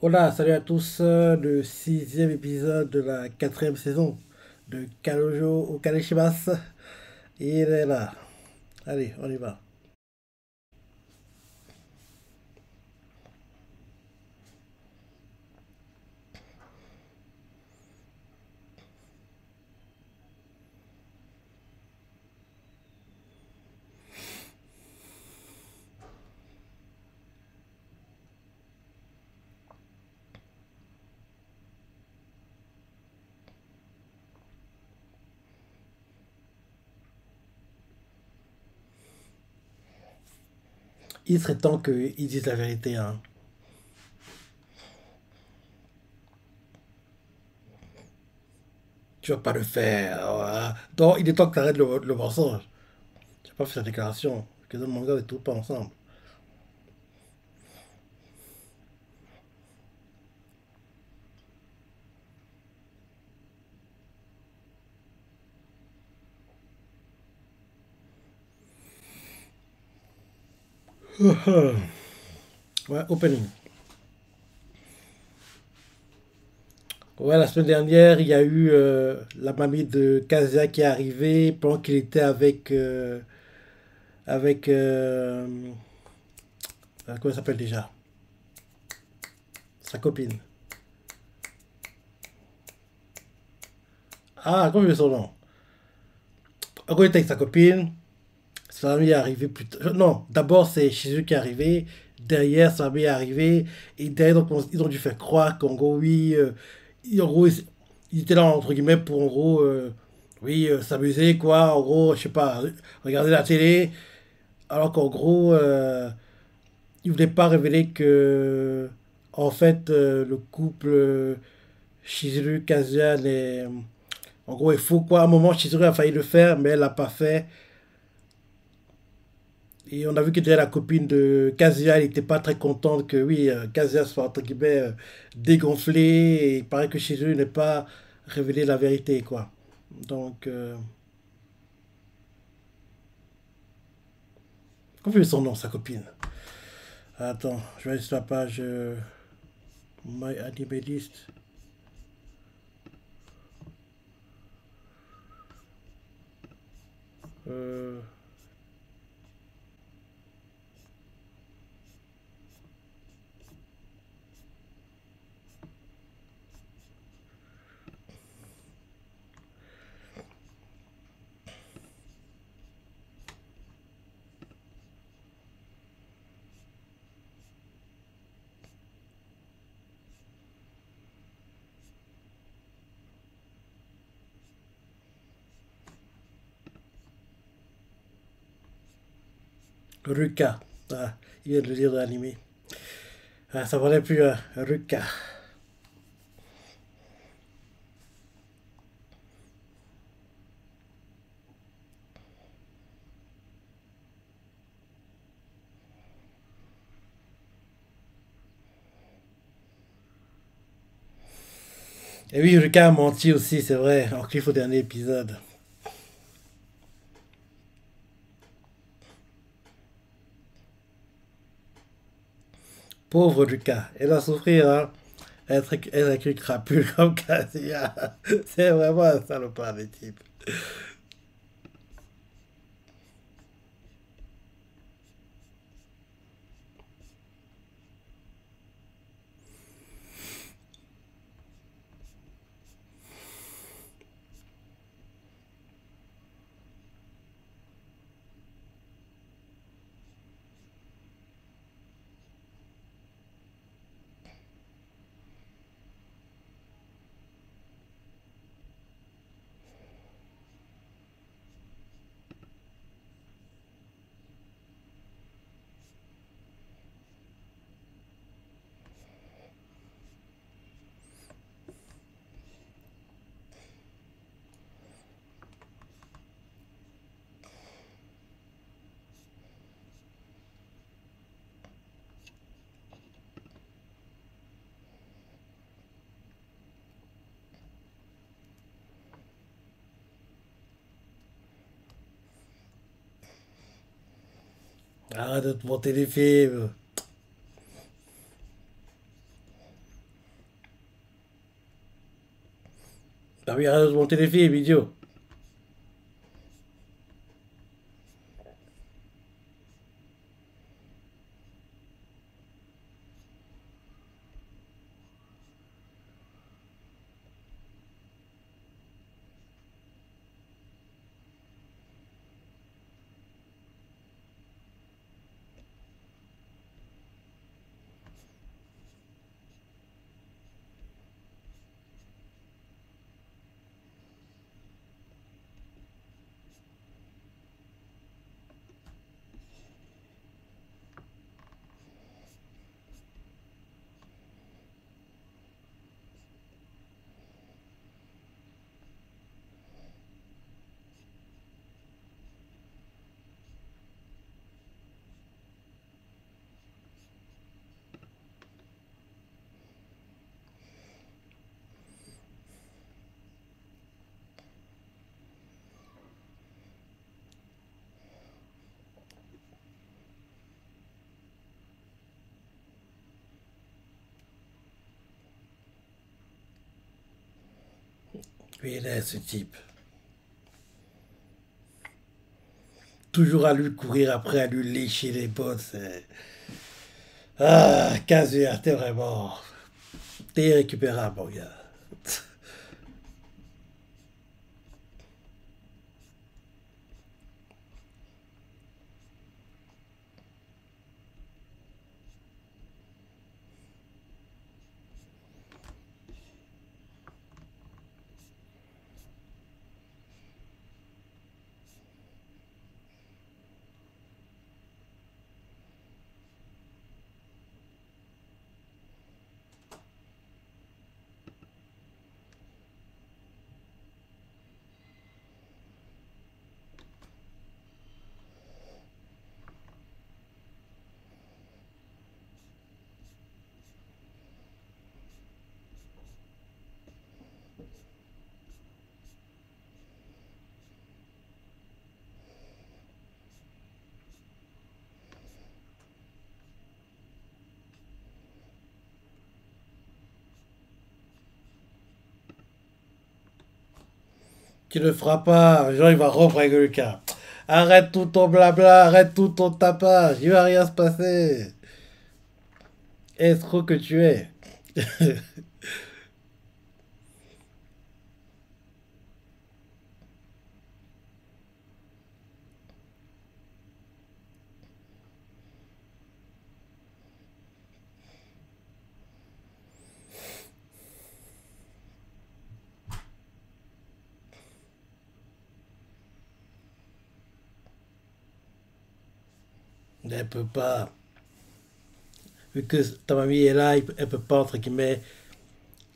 Hola, salut à tous, le sixième épisode de la quatrième saison de Kalojo au Kaneshimas. Il est là. Allez, on y va. Il serait temps qu'ils disent la vérité, hein. Tu vas pas le faire, voilà. Donc, il est temps que tu arrêtes le mensonge. Tu n'as pas fait cette déclaration. Que dans le manga, on est tous pas ensemble. Ouais, opening. Ouais, la semaine dernière, il y a eu la mamie de Kazuya qui est arrivée pendant qu'il était avec comment elle s'appelle déjà? Sa copine. Ah, comment il est son nom? En gros, il était avec sa copine. Sa famille est arrivée plus tard. Non, d'abord, c'est Shizu qui est arrivé. Derrière, sa famille est arrivée. Et derrière, donc, ils ont dû faire croire qu'en gros, oui, en gros, ils étaient là, entre guillemets, pour en gros, oui, s'amuser, quoi. En gros, je sais pas, regarder la télé. Alors qu'en gros, ils voulaient pas révéler que, en fait, le couple Shizuru Kazuya en gros, il faut quoi. À un moment, Chizuru a failli le faire, mais elle l'a pas fait. Et on a vu que déjà la copine de Kazuya, elle n'était pas très contente que, oui, Kazuya soit, entre guillemets, dégonflé. Et il paraît que Chizuru n'ait pas révélé la vérité, quoi. Donc, comment est son nom, sa copine? Attends, je vais aller sur la page My Anime List. Euh, Ruka. Ah, il vient de le dire dans l'anime. Ah, ça valait plus Ruka. Et oui, Ruka a menti aussi, c'est vrai, en cliff au dernier épisode. Pauvre Ruka, elle va souffrir, hein. Elle a cru crapule comme Kazuya. C'est vraiment un salopard, les types. Arrête de te monter les films. Ah oui, arrête de monter les films, idiot. Oui, il est ce type. Toujours à lui courir après, à lui lécher les bottes. Ah, Kazuya, t'es vraiment. T'es irrécupérable, mon gars. Tu ne feras pas. Genre, il va rompre avec le cas. Arrête tout ton blabla, arrête tout ton tapage. Il va rien se passer. Escroc que tu es. Elle peut pas. Vu que ta mamie est là, elle peut pas, entre guillemets,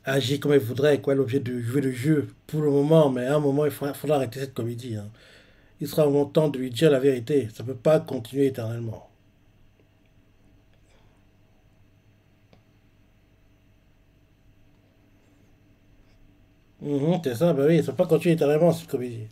agir comme elle voudrait, quoi, l'objet de jouer le jeu pour le moment, mais à un moment, faudra arrêter cette comédie, hein. Il sera vraiment temps de lui dire la vérité. Ça peut pas continuer éternellement. Mhm, c'est ça, bah oui, ça peut pas continuer éternellement cette comédie.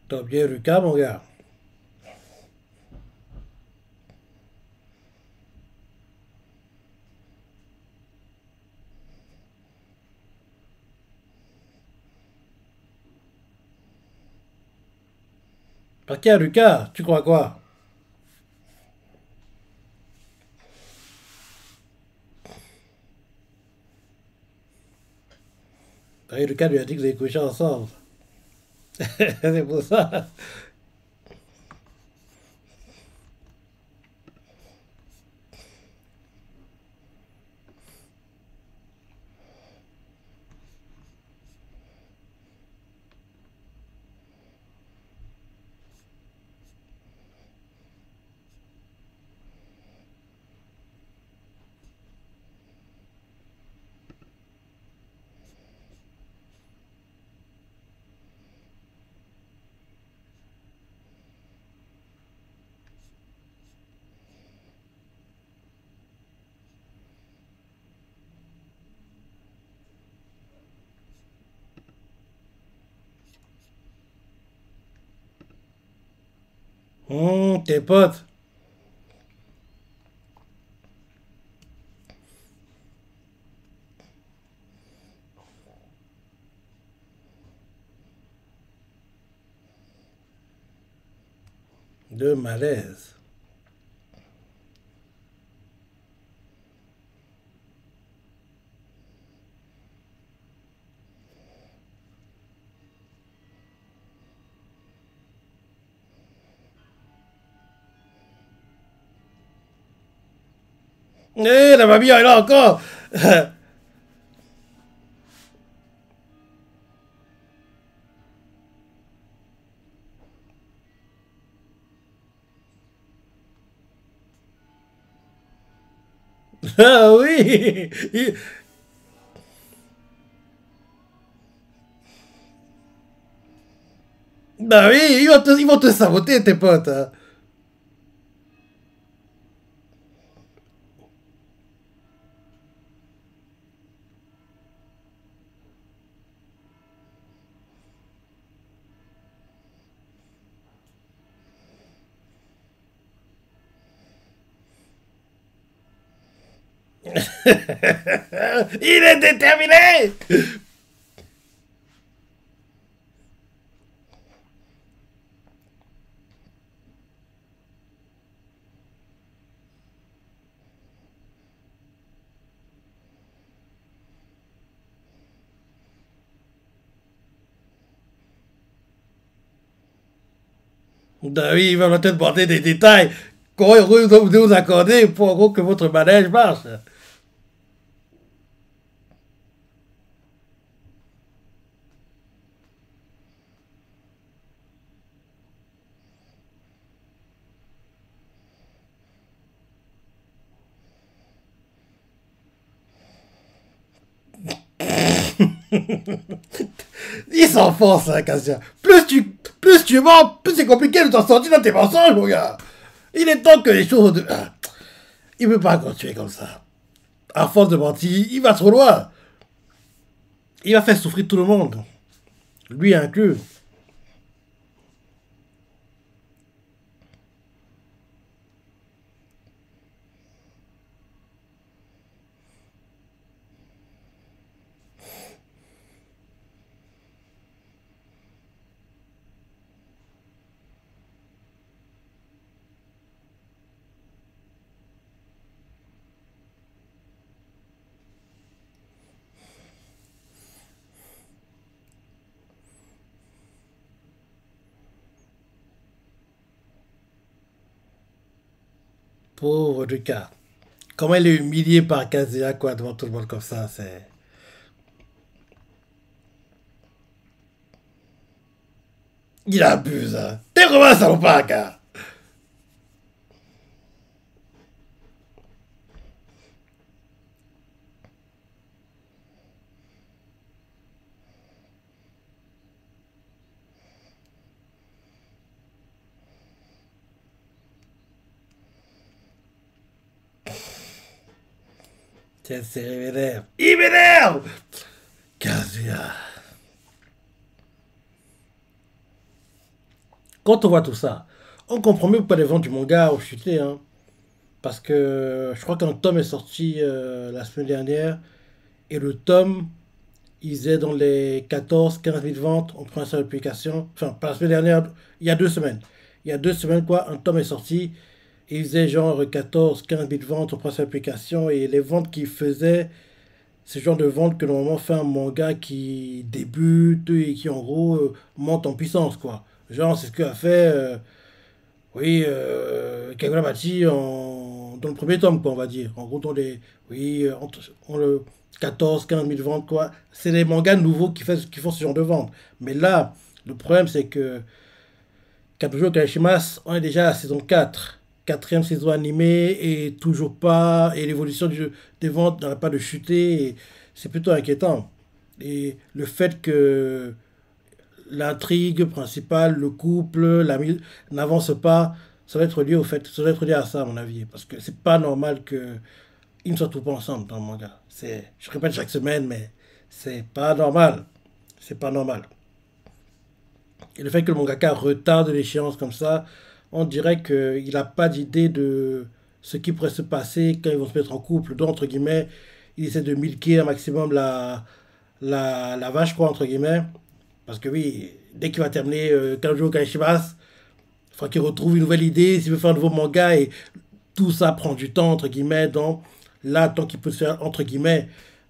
T'as bien Lucas, mon gars. Par qui, Lucas? Tu crois quoi? Bah oui, Lucas lui a dit que vous avez couché ensemble. C'est pour ça. Tes potes. De malaise. La mamie, elle est là encore. Ah oui. Bah oui, ils vont te saboter, tes potes, hein. Il est déterminé. Bah oui, il va te demander des détails. Comment vous devez vous accorder pour en gros, que votre manège marche. Il s'enfonce, hein, Cassia. Plus tu mens, plus c'est compliqué de t'en sortir dans tes mensonges, mon gars. Il est temps que les choses... Il ne peut pas continuer comme ça. À force de mentir, il va trop loin. Il va faire souffrir tout le monde. Lui inclus. Pauvre Lucas. Comment il est humilié par Kazuya, quoi, devant tout le monde comme ça, c'est... Il abuse, hein. T'es vraiment un salopard, gars. C'est il m'énerve. Il m'énerve. Kazuya. Quand on voit tout ça, on comprend mieux pourquoi les ventes du manga ont chuté, hein. Parce que je crois qu'un tome est sorti la semaine dernière. Et le tome, il faisait dans les 14 15 000 ventes en première seule publication. Enfin, pas la semaine dernière, il y a 2 semaines. Il y a 2 semaines, quoi, un tome est sorti. Et il faisait genre 14 15 000 ventes en première seule publication. Et les ventes qu'il faisait, c'est le genre de vente que normalement fait un manga qui débute et qui en gros monte en puissance, quoi. Genre, c'est ce qu'a fait, oui, Kagura-Machi dans le premier tome, quoi, on va dire. En gros, dans les, oui, entre le 14 15 000 ventes, quoi. C'est les mangas nouveaux qui font ce genre de vente. Mais là, le problème, c'est que Kabujo Kaishimas, on est déjà à la saison 4, quatrième saison animée, et toujours pas, et l'évolution des ventes n'arrête pas de chuter, et c'est plutôt inquiétant. Et le fait que l'intrigue principale, le couple, l'ami n'avance pas, ça va être lié au fait, ça va être lié à ça, à mon avis, parce que c'est pas normal que ils ne soient tous pas ensemble dans le manga. C'est, je répète chaque semaine, mais c'est pas normal. C'est pas normal. Et le fait que le mangaka retarde l'échéance comme ça, on dirait qu'il n'a pas d'idée de ce qui pourrait se passer quand ils vont se mettre en couple. Donc, entre guillemets, il essaie de milquer un maximum la vache, quoi, entre guillemets. Parce que oui, dès qu'il va terminer Kanjo Kaishimas, il faudra qu'il retrouve une nouvelle idée, s'il veut faire un nouveau manga, et tout ça prend du temps, entre guillemets. Donc, là, tant qu'il peut se faire, entre guillemets,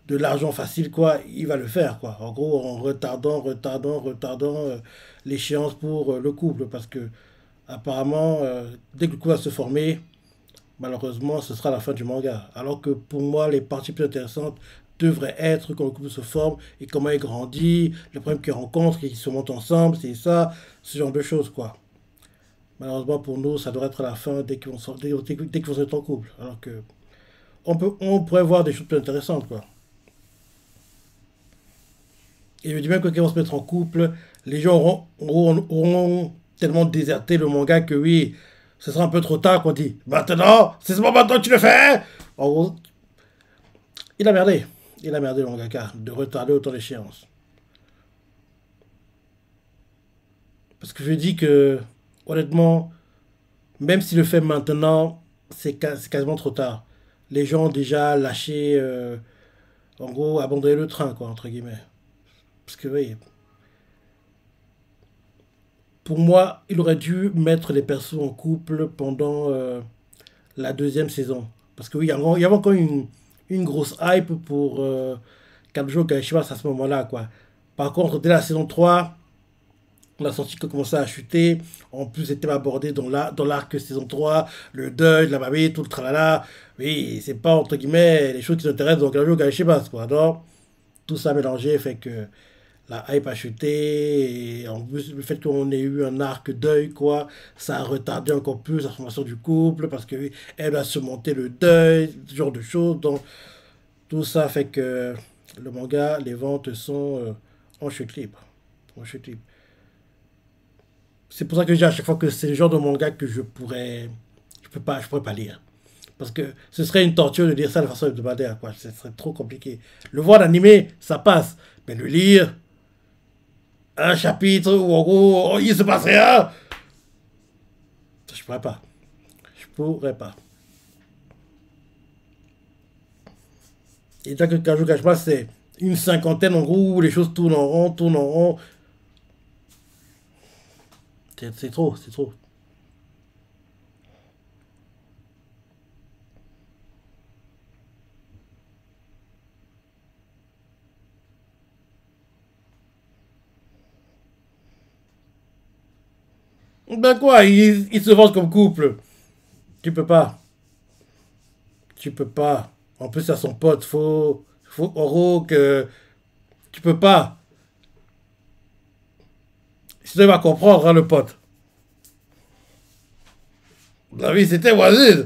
de l'argent facile, quoi, il va le faire, quoi. En gros, en retardant l'échéance pour le couple. Parce que, apparemment, dès que le couple va se former, malheureusement, ce sera la fin du manga. Alors que pour moi, les parties plus intéressantes devraient être quand le couple se forme et comment il grandit, les problèmes qu'il rencontre, qu'ils se montent ensemble, c'est ça, ce genre de choses, quoi. Malheureusement pour nous, ça devrait être la fin dès qu'ils vont se mettre en couple. Alors que on pourrait voir des choses plus intéressantes, quoi. Et je dis même que quand ils vont se mettre en couple, les gens auront tellement déserté le manga que oui, ce sera un peu trop tard qu'on dit maintenant, c'est ce moment maintenant que tu le fais. En gros, il a merdé. Il a merdé le mangaka de retarder autant l'échéance. Parce que je dis que, honnêtement, même s'il le fait maintenant, c'est quasiment trop tard. Les gens ont déjà lâché, en gros, abandonné le train, quoi, entre guillemets. Parce que, oui, pour moi, il aurait dû mettre les persos en couple pendant la deuxième saison. Parce que, oui, il y avait encore une grosse hype pour Kanjo Gaishimas à ce moment-là, quoi. Par contre, dès la saison 3, on a senti que commençait à chuter. En plus, c'était abordé dans l'arc saison 3 le deuil, la mamie, tout le tralala. Oui, c'est pas, entre guillemets, les choses qui nous intéressent dans Kanjo Gaishimas, quoi. Donc, tout ça mélangé fait que la hype a chuté. Et en plus, le fait qu'on ait eu un arc deuil, quoi, ça a retardé encore plus la formation du couple parce que oui, elle a surmonté le deuil, ce genre de choses. Donc, tout ça fait que le manga, les ventes sont en chute libre. En chute libre. C'est pour ça que je dis à chaque fois que c'est le genre de manga que je pourrais pas lire. Parce que ce serait une torture de lire ça de façon hebdomadaire, quoi. Ce serait trop compliqué. Le voir en animé, ça passe. Mais le lire, un chapitre où en gros, oh, il se passe rien, je pourrais pas. Je pourrais pas. Et tant que Kajou Kashma, c'est une cinquantaine en gros où les choses tournent en rond, tournent en rond. C'est trop, c'est trop. Ben quoi, ils se vendent comme couple. Tu peux pas. Tu peux pas. En plus, à son pote, faut en gros que tu peux pas. Sinon, il va comprendre, hein, le pote. La vie, c'était voisine.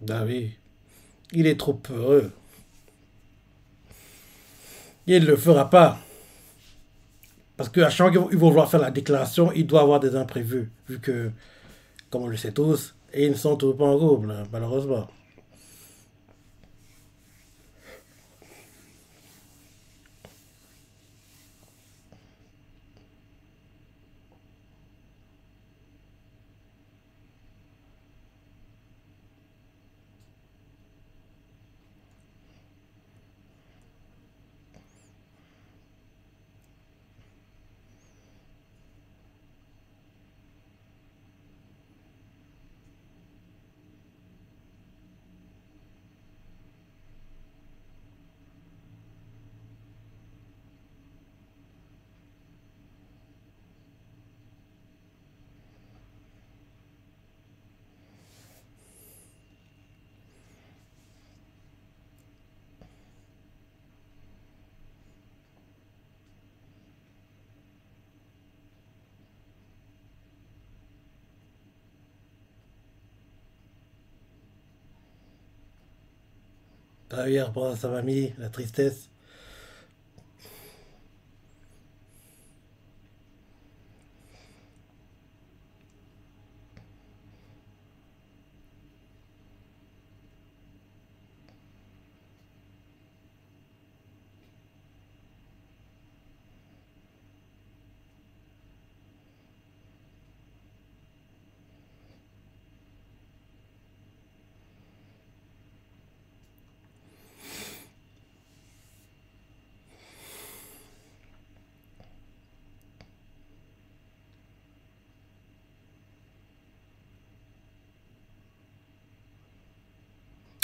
La vie. Il est trop heureux. Il ne le fera pas. Parce qu'à chaque fois qu'ils vont vouloir faire la déclaration, il doit avoir des imprévus. Vu que, comme on le sait tous, et ils ne sont toujours pas en couple, hein, malheureusement. Travailler, reprendre à sa famille, la tristesse.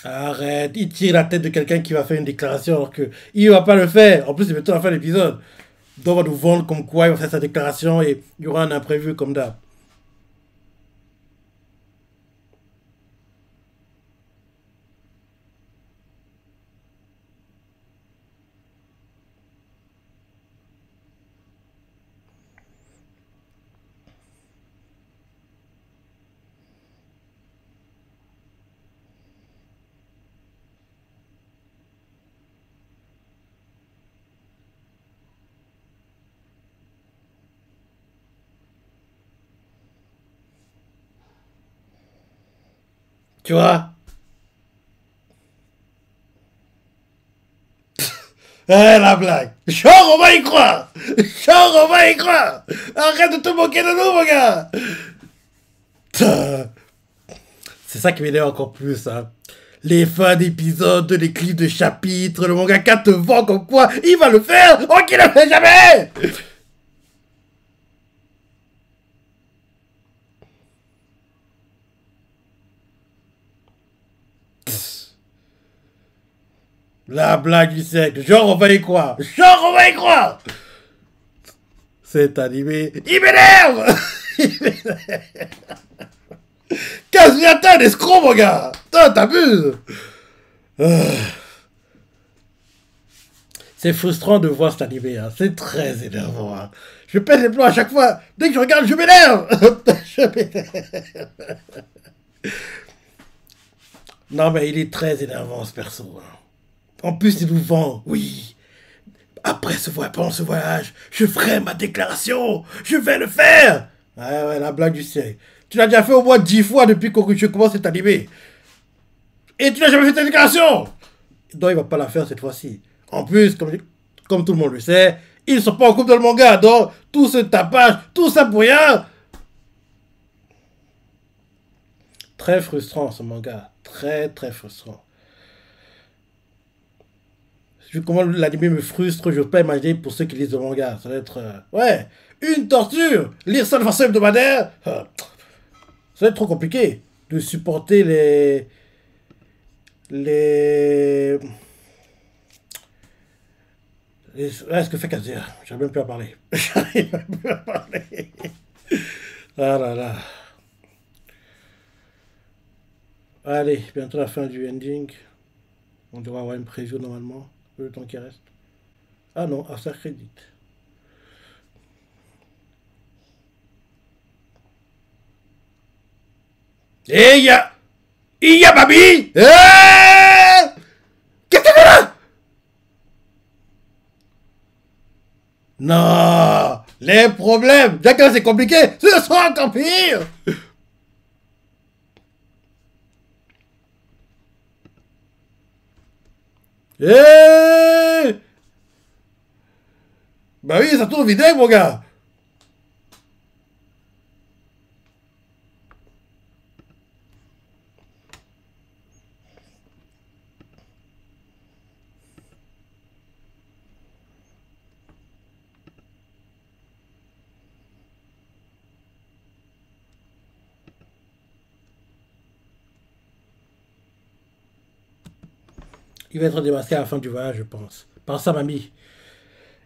Arrête, il tire la tête de quelqu'un qui va faire une déclaration alors que il va pas le faire. En plus, c'est bientôt la fin de l'épisode. Donc, on va nous vendre comme quoi il va faire sa déclaration et il y aura un imprévu comme d'hab. Tu vois? Eh, la blague. Genre, on va y croire. Genre, on va y croire. Arrête de te moquer de nous, mon gars. Putain. C'est ça qui m'énerve encore plus, hein. Les fins d'épisodes, les clips de chapitres, le mangaka te vend comme quoi il va le faire, oh qu'il le fait jamais. La blague du siècle, genre on va y croire, genre on va y croire. Cet animé, il m'énerve. Kazuya, t'es un escroc, mon gars. T'abuses. C'est frustrant de voir cet animé, hein. C'est très énervant. Hein. Je pèse les plombs à chaque fois. Dès que je regarde, je m'énerve. Je m'énerve. Non, mais il est très énervant, ce perso. Hein. En plus, il nous vend, oui. Après pendant ce voyage, je ferai ma déclaration. Je vais le faire. Ouais, ouais, la blague du siècle. Tu l'as déjà fait au moins 10 fois depuis que je commence cet animé. Et tu n'as jamais fait ta déclaration. Donc, il va pas la faire cette fois-ci. En plus, comme tout le monde le sait, ils ne sont pas en couple dans le manga. Donc, tout ce tapage, tout ça pour rien. Très frustrant, ce manga. Très, très frustrant. Vu comment l'anime me frustre, je ne peux pas imaginer pour ceux qui lisent le manga. Ça va être... ouais, une torture. Lire ça de façon hebdomadaire. Ça va être trop compliqué. De supporter les... ce que fait Kazuya. J'arrive même plus à parler. J'arrive même plus à parler. Ah là là. Allez, bientôt la fin du ending. On devrait avoir une preview normalement. Le temps qui reste. Ah non, after credit. Et il y a Babi. Qu'est-ce que tu fais là? Non, les problèmes. Déjà que c'est compliqué, ce sera encore pire. Bah oui, ça tourne vinaigre, mon gars. Il va être démasqué à la fin du voyage, je pense. Par sa mamie.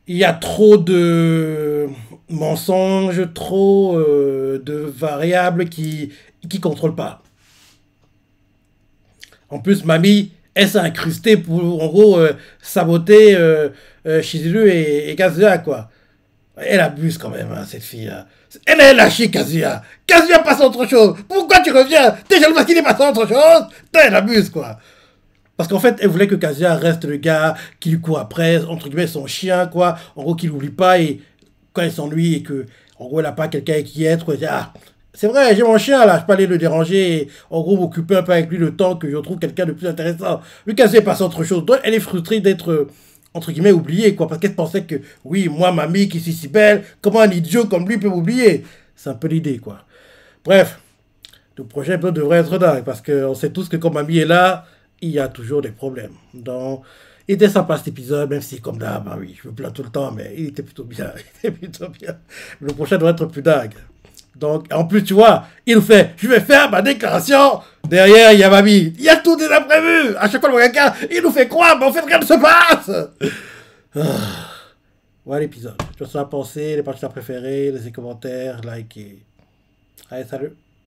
Il y a trop de mensonges, trop de variables qui contrôlent pas. En plus, mamie, elle s'est incrustée pour, en gros, saboter Shizuru et Kazuya, quoi. Elle abuse quand même, hein, cette fille-là. Elle a lâché Kazuya. Kazuya passe à autre chose. Pourquoi tu reviens? Déjà le parce qu'il est passé à autre chose. Elle abuse, quoi. Parce qu'en fait, elle voulait que Kazuya reste le gars qui lui court après, entre guillemets, son chien, quoi. En gros, qu'il l'oublie pas et quand il s'ennuie et que, en gros, elle n'a pas quelqu'un qui être, quoi. Elle dit, ah, c'est vrai, j'ai mon chien là, je peux aller le déranger et, en gros, m'occuper un peu avec lui le temps que je trouve quelqu'un de plus intéressant. Lui, Kazuya passe à autre chose. Donc, elle est frustrée d'être, entre guillemets, oubliée, quoi. Parce qu'elle pensait que, oui, moi, mamie qui suis si belle, comment un idiot comme lui peut m'oublier? C'est un peu l'idée, quoi. Bref, le prochain peu devrait être dingue parce qu'on sait tous que quand mamie est là, il y a toujours des problèmes. Donc, il était sympa cet épisode, même si, comme d'hab, bah oui, je me plains tout le temps, mais il était plutôt bien. Il était plutôt bien. Le prochain doit être plus dingue. Donc, en plus, tu vois, il nous fait, je vais faire ma déclaration Derrière, il y a Mamie. Il y a tout des imprévus. À chaque fois, le quelqu'un, il nous fait croire, mais en fait, rien ne se passe. Voilà l'épisode. Je te laisse la pensée, les parties préférées, laissez commentaires, likez. Allez, salut.